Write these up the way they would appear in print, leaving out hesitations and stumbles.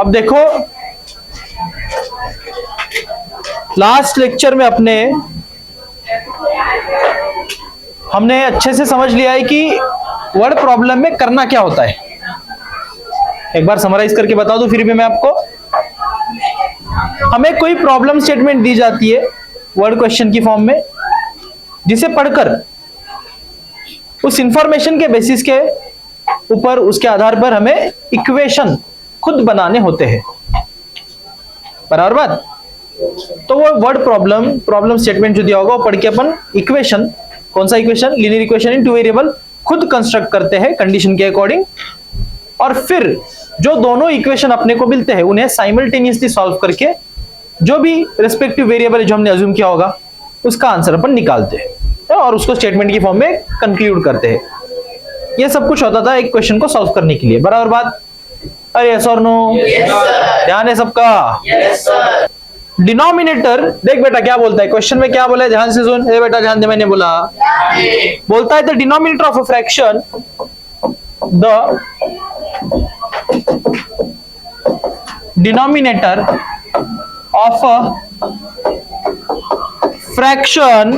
अब देखो, last lecture में हमने अच्छे से समझ लिया है कि वर्ड प्रॉब्लम में करना क्या होता है। एक बार समराइज करके बता दूं फिर भी मैं आपको। हमें कोई प्रॉब्लम स्टेटमेंट दी जाती है वर्ड क्वेश्चन की फॉर्म में, जिसे पढ़कर उस इंफॉर्मेशन के बेसिस के ऊपर, उसके आधार पर हमें इक्वेशन खुद बनाने होते हैं। बराबर बात। तो वो वर्ड प्रॉब्लम स्टेटमेंट जो दिया होगा वो पढ़ के अपन इक्वेशन, कौन सा equation, linear equation in two variable, खुद कंस्ट्रक्ट करते हैं कंडीशन के अकॉर्डिंग। और फिर जो दोनों इक्वेशन अपने को मिलते हैं उन्हें साइमल्टेनियसली सॉल्व करके जो भी रिस्पेक्टिव वेरिएबल जो हमने अज्यूम किया होगा उसका आंसर अपन निकालते हैं और उसको स्टेटमेंट की फॉर्म में कंक्लूड करते हैं। ये सब कुछ होता था एक क्वेश्चन को सॉल्व करने के लिए। बराबर बात। अरे यस और नो? ध्यान है सबका? डिनोमिनेटर, देख बेटा क्या बोलता है क्वेश्चन में, क्या बोला है ध्यान से सुन। बेटा ध्यान दे, मैंने बोलता है the denominator of a fraction, the denominator of a fraction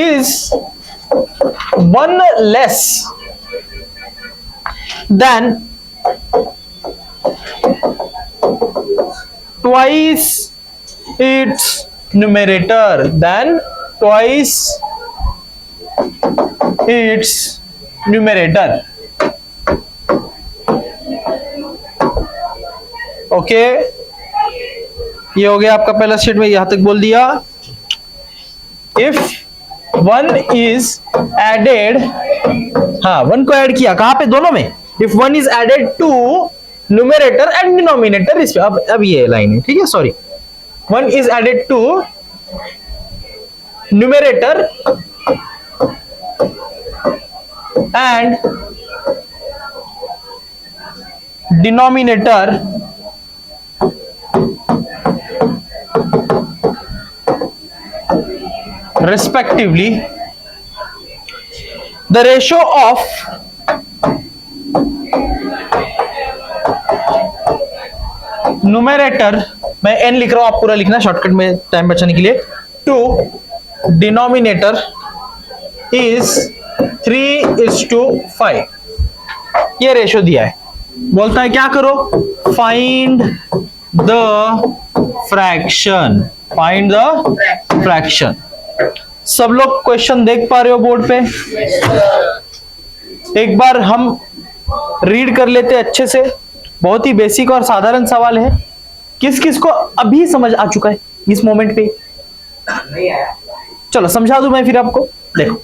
is one less than twice its numerator, than twice its numerator। Okay, ये हो गया आपका पहला स्टेटमेंट, यहां तक बोल दिया। इफ वन इज एडेड, हाँ वन को ऐड किया कहां पे, दोनों में। If one is added to numerator and denominator, इस पे अब ये लाइन है, ठीक है, sorry. One is added to numerator and denominator respectively, the ratio of numerator, मैं n लिख रहा हूं, आप पूरा लिखना शॉर्टकट में टाइम बचाने के लिए, to denominator is 3:5। ये रेशो दिया है। बोलता है क्या करो, find the fraction, find the fraction. सब लोग क्वेश्चन देख पा रहे हो बोर्ड पे? एक बार हम रीड कर लेते अच्छे से। बहुत ही बेसिक और साधारण सवाल है। किस किस को अभी समझ आ चुका है इस मोमेंट पे? चलो समझा दूं मैं फिर आपको। देखो,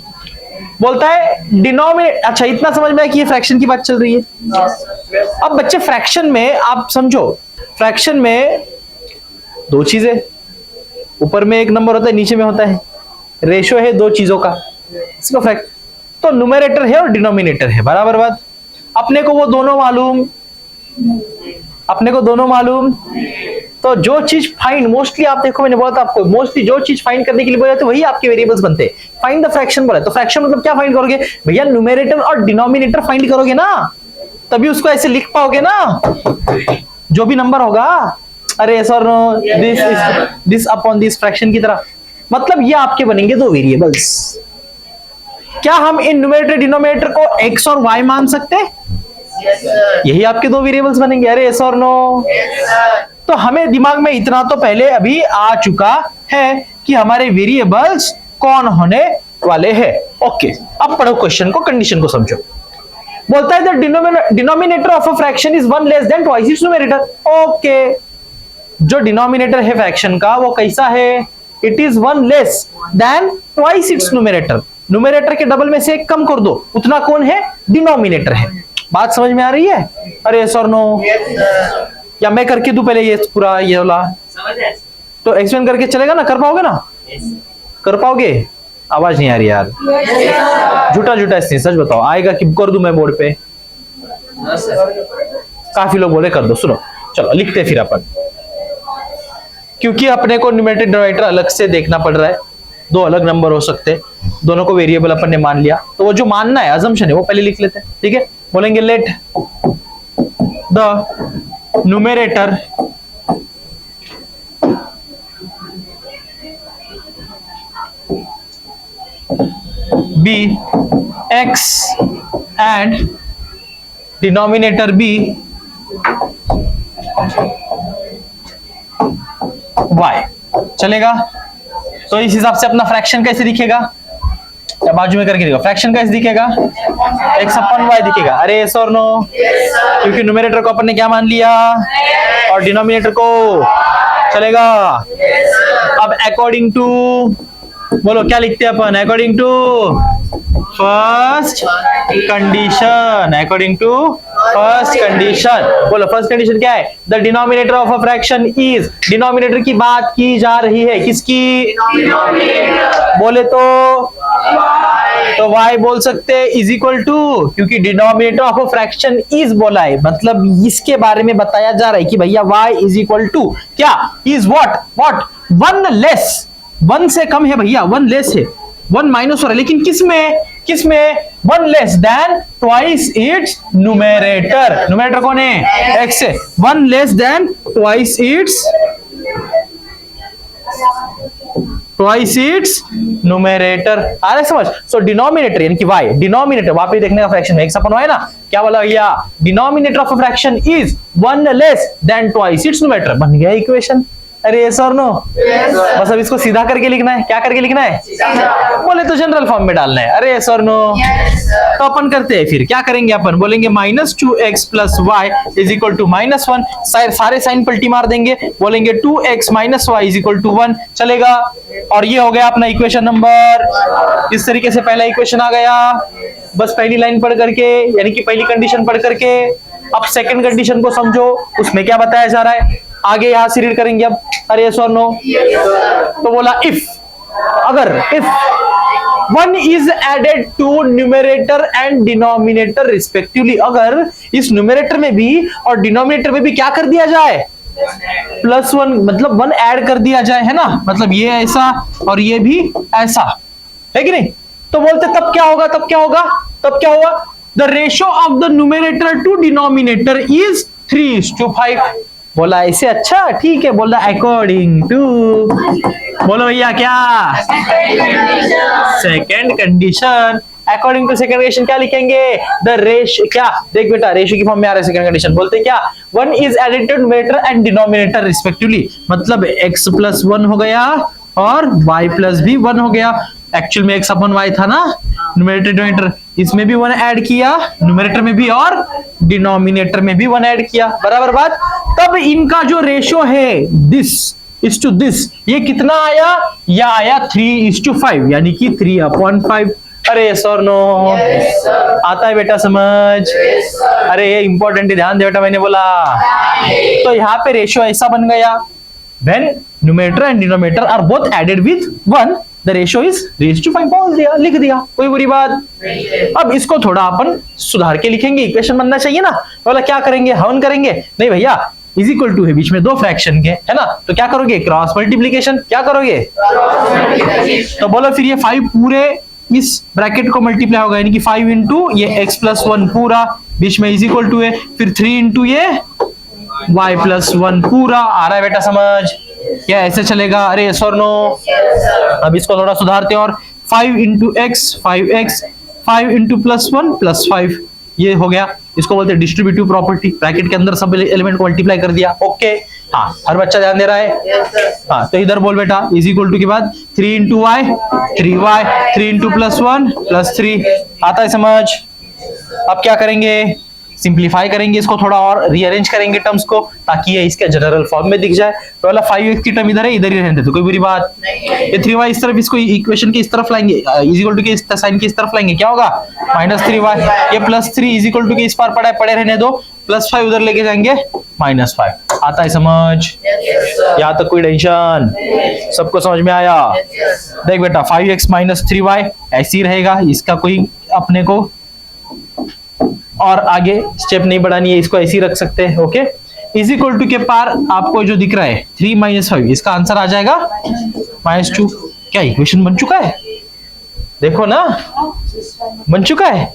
बोलता है डिनोमिनेटर, अच्छा इतना समझ में आया कि ये फ्रैक्शन की बात चल रही है। अब बच्चे फ्रैक्शन में आप समझो, फ्रैक्शन में दो चीजें, ऊपर में एक नंबर होता है, नीचे में होता है, रेशो है दो चीजों का, इसको फ्रैक्शन। तो न्यूमरेटर है और डिनोमिनेटर है, बराबर बात। अपने को वो दोनों मालूम, अपने को दोनों मालूम। तो जो चीज फाइंड, मोस्टली आप देखो मैंने बोला था आपको, मोस्टली जो चीज फाइंड करने के लिए बोला जाता है वही आपके वेरिएबल्स बनते हैं। फाइंड द फ्रैक्शन बोला, तो फ्रैक्शन मतलब क्या फाइंड करोगे भैया, न्यूमरेटर और डिनोमिनेटर फाइंड करोगे ना, तभी उसको ऐसे लिख पाओगे ना, जो भी नंबर होगा। अरे sir this upon this fraction की तरह, मतलब ये आपके बनेंगे दो वेरिएबल्स। क्या हम इन न्यूमरेटर डिनोमिनेटर को x और y मान सकते हैं? यही आपके दो वेरिएबल्स बनेंगे। अरे यस और नो? तो हमें दिमाग में इतना तो पहले अभी आ चुका है कि हमारे वेरिएबल्स कौन होने वाले हैं। ओके, अब पढ़ो क्वेश्चन को, कंडीशन को समझो। बोलता है the denominator of a fraction is one less than twice its numerator. Okay, जो डिनोमिनेटर है फ्रैक्शन का वो कैसा है? It is one less than twice its numerator. Numerator के डबल में से एक कम कर दो, उतना कौन है? डिनोमिनेटर है। बात समझ में आ रही है? अरे यस और नो? या मैं करके दूं पहले ये पूरा ये वाला? तो एक्सप्लेन करके चलेगा ना? कर पाओगे ना? कर पाओगे? आवाज नहीं आ रही यार, झूठा झूठा इसने, सच बताओ आएगा कि कर दूं मैं बोर्ड पे? काफी लोग बोले कर दो। सुनो, चलो लिखते फिर अपन, क्योंकि अपने को न्यूमरेटर डिनोमिनेटर अलग से देखना पड़ रहा है, दो अलग नंबर हो सकते हैं, दोनों को वेरिएबल अपन ने मान लिया, तो वो जो मानना है, अजम्पशन है, वो पहले लिख लेते हैं। ठीक है, बोलेंगे let the numerator be x and denominator be y। चलेगा? तो इस हिसाब से अपना फ्रैक्शन कैसे दिखेगा? या बाजू में करके दिखेगा, फ्रैक्शन कैसे दिखेगा? x अपन y दिखेगा। अरे यस और नो? क्योंकि न्यूमरेटर को अपन ने क्या मान लिया और डिनोमिनेटर को, चलेगा? अब अकॉर्डिंग टू, बोलो क्या लिखते हैं अपन? According to first condition, according to first condition. बोलो फर्स्ट कंडीशन क्या है? The denominator of a fraction is, denominator की बात की जा रही है, किसकी? बोले तो y बोल सकते हैं इज इक्वल टू, क्योंकि denominator of a fraction is बोला है, मतलब इसके बारे में बताया जा रहा है कि भैया y इज इक्वल टू क्या? Is what one less, one से कम है भैया, वन लेस है, वन माइनस हो रहा है, लेकिन किसमें one less than twice its numerator. Numerator कौन है? x है। One less than twice its numerator. आ रहा है समझ? सो डिनोमिनेटर यानी कि y, डिनोमिनेटर वहां पे देखने का फ्रैक्शन में x अपन y ना, क्या बोला भैया? Denominator of a fraction is one less than twice its numerator. बन गया इक्वेशन। अरे यस और नो? बस अब इसको सीधा करके लिखना है। क्या करके लिखना है? बोले तो जनरल फॉर्म में डालना है। अरे यस और नो? तो अपन करते हैं, फिर क्या करेंगे अपन? बोलेंगे -2x plus Y is equal to -1, सारे साइन पलटी मार देंगे, बोलेंगे 2x minus Y is equal to 1। चलेगा? और ये हो गया अपना इक्वेशन नंबर। इस तरीके से पहला इक्वेशन आ गया, बस पहली लाइन पढ़ करके, यानी कि पहली कंडीशन पढ़ करके। अब सेकंड कंडीशन को समझो, उसमें क्या बताया जा रहा है, आगे यहां से रीड करेंगे अब। अरे यस और नो? तो बोला इफ, अगर if one is added to numerator and denominator respectively, अगर इस न्यूमरेटर में भी और डिनोमिनेटर में भी क्या कर दिया जाए? +1, मतलब 1 ऐड कर दिया जाए, है ना? मतलब ये ऐसा और ये भी ऐसा, है कि नहीं? तो बोलते तब क्या होगा? तब क्या होगा? The ratio of the numerator to denominator is 3:5। बोला ऐसे? अच्छा ठीक है। बोला अकॉर्डिंग टू, बोलो भैया क्या? Second condition. According to second condition क्या लिखेंगे? द रेशियो, क्या देख बेटा, रेशियो की फॉर्म में आ रहा है सेकंड कंडीशन। बोलते क्या? One is added to numerator and denominator respectively, मतलब x प्लस 1 हो गया और y प्लस भी 1 हो गया। एक्चुअल में x अपन y था ना, न्यूमरेटर डिनोमिनेटर, इसमें भी 1 ऐड किया, न्यूमरेटर में भी और डिनोमिनेटर में भी 1 ऐड किया, बराबर बात। तब इनका जो रेशियो है दिस इज टू दिस, ये कितना आया? या आया 3:5, यानी कि 3/5। अरे यस और नो? आता है बेटा समझ? अरे ये इंपॉर्टेंट है, ध्यान दे बेटा, मैंने बोला। तो यहाँ पे रेशियो ऐसा बन गया, when numerator and denominator are both added with 1 the ratio is raised to 5। बोल दिया, लिख दिया, कोई बुरी बात। अब इसको थोड़ा अपन सुधार के लिखेंगे, इक्वेशन बनना चाहिए ना। बोला क्या करेंगे? हवन करेंगे? नहीं भैया, इज इक्वल टू है बीच में दो फ्रैक्शन के, है ना? तो क्या करोगे? Cross multiplication. क्या करोगे? तो बोलो फिर ये 5 पूरे इस ब्रैकेट को मल्टीप्लाई होगा, यानी कि 5 इंटू ये x प्लस 1 पूरा, बीच में इज इक्वल टू है, फिर 3 इंटू ये y प्लस 1 पूरा। आ रहा है बेटा समझ? क्या ऐसे चलेगा? अरे यस और नो? अब इसको थोड़ा सुधारते हैं, और 5 इंटू एक्स 5x, 5 इंटू +1 +5, ये हो गया। इसको बोलते हैं डिस्ट्रीब्यूटिव प्रॉपर्टी। ब्रैकेट के अंदर सब एलिमेंट को मल्टीप्लाई कर दिया। ओके, हाँ, हर बच्चा ध्यान दे रहा है? हाँ, तो इधर बोल बेटा इज इक्वल टू के बाद 3 इंटू वाई 3y, 3 इंटू +1 +3। आता है समझ? अब क्या करेंगे? सिंप्लीफाई करेंगे, इसको थोड़ा और रीअरेंज करेंगे टर्म्स को, ताकि ये इसके जनरल फॉर्म में दिख जाए। तो वाला 5x की टर्म इधर है, इधर ही रहने देते, कोई बुरी बात नहीं। ये 3y इस तरफ, इसको इक्वेशन के इस तरफ लाएंगे, इज इक्वल टू के इस साइन के इस तरफ लाएंगे, क्या होगा? -3y। ये +3 इज इक्वल टू के इस पार पड़ा है, पड़े रहने दो, +5 उधर लेके जाएंगे -5। आता है समझ? यहाँ तक कोई टेंशन? सबको समझ में आया? देख बेटा 5x - 3y ऐसे ही रहेगा, इसका कोई अपने को और आगे स्टेप नहीं बढ़ानी है, इसको ऐसे ही रख सकते हैं। ओके, इज इक्वल टू के पार आपको जो दिख रहा है 3 - 5, इसका आंसर आ जाएगा -2। क्या इक्वेशन बन चुका है? देखो ना, बन चुका है।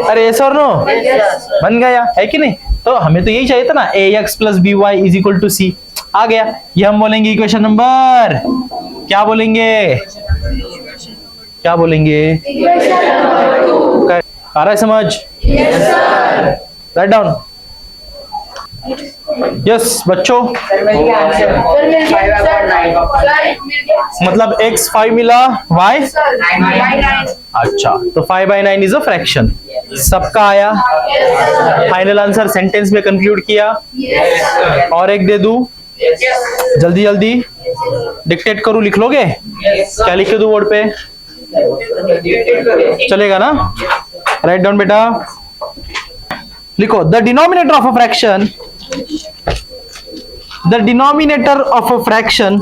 अरे यस और नो? बन गया है कि नहीं? तो हमें तो यही चाहिए था ना, ax plus B Y is equal to C. आ गया, ये हम बोलेंगे इक्वेशन नंबर, क्या बोलेंगे, क्या बोलेंगे, आ रहा है समझ? Write down. यस बच्चों, मतलब x 5 मिला, y अच्छा, तो 5/9 इज अ फ्रैक्शन। सबका आया? फाइनल आंसर सेंटेंस में कंक्लूड किया? और एक दे दूं? जल्दी जल्दी डिक्टेट करूं, लिख लोगे? क्या लिख दूं बोर्ड पे? चलेगा ना? राइट डाउन बेटा, लिखो the denominator of a fraction, the denominator of a fraction,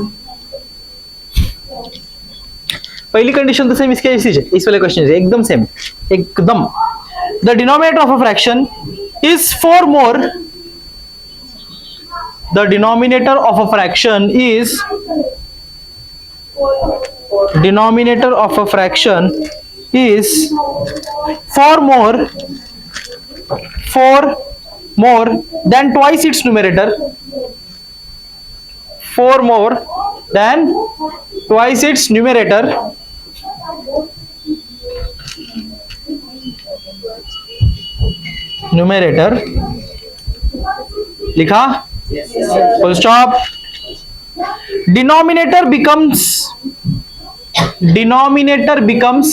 पहली कंडीशन तो सेम इसके ऐसी है, इस वाले क्वेश्चन से एकदम सेम, एकदम। The denominator of a fraction is 4 more, the denominator of a fraction is, denominator of a fraction is 4 more than twice its numerator, 4 more than twice its numerator, लिखा? Full stop. denominator becomes denominator becomes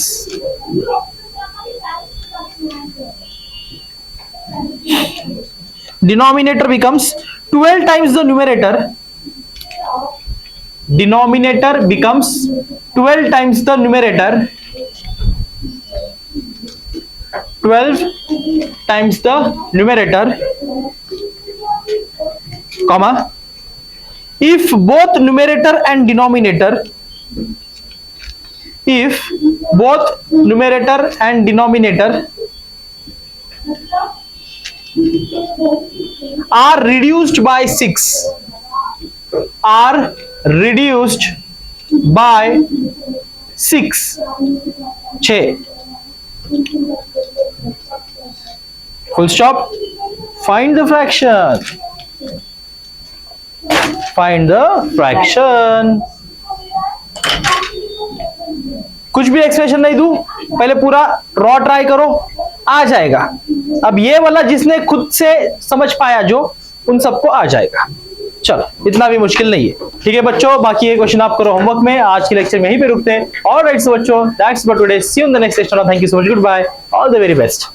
12 times the numerator, denominator becomes 12 times the numerator, 12 times the numerator, comma, if both numerator and denominator, if both numerator and denominator are reduced by 6, are reduced by 6, 6, full stop. Find the fraction, find the fraction। कुछ भी expression नहीं दूं, पहले पूरा raw try करो, आ जाएगा। अब ये वाला जिसने खुद से समझ पाया जो, उन सबको आ जाएगा। चलो, इतना भी मुश्किल नहीं है, ठीक है बच्चों। बाकी ये क्वेश्चन आप करो होमवर्क में। आज के लेक्चर में यहीं पे रुकते हैं। ऑलराइट बच्चों, that's for today, see you in the next session. Thank you so much, good bye, all the very best.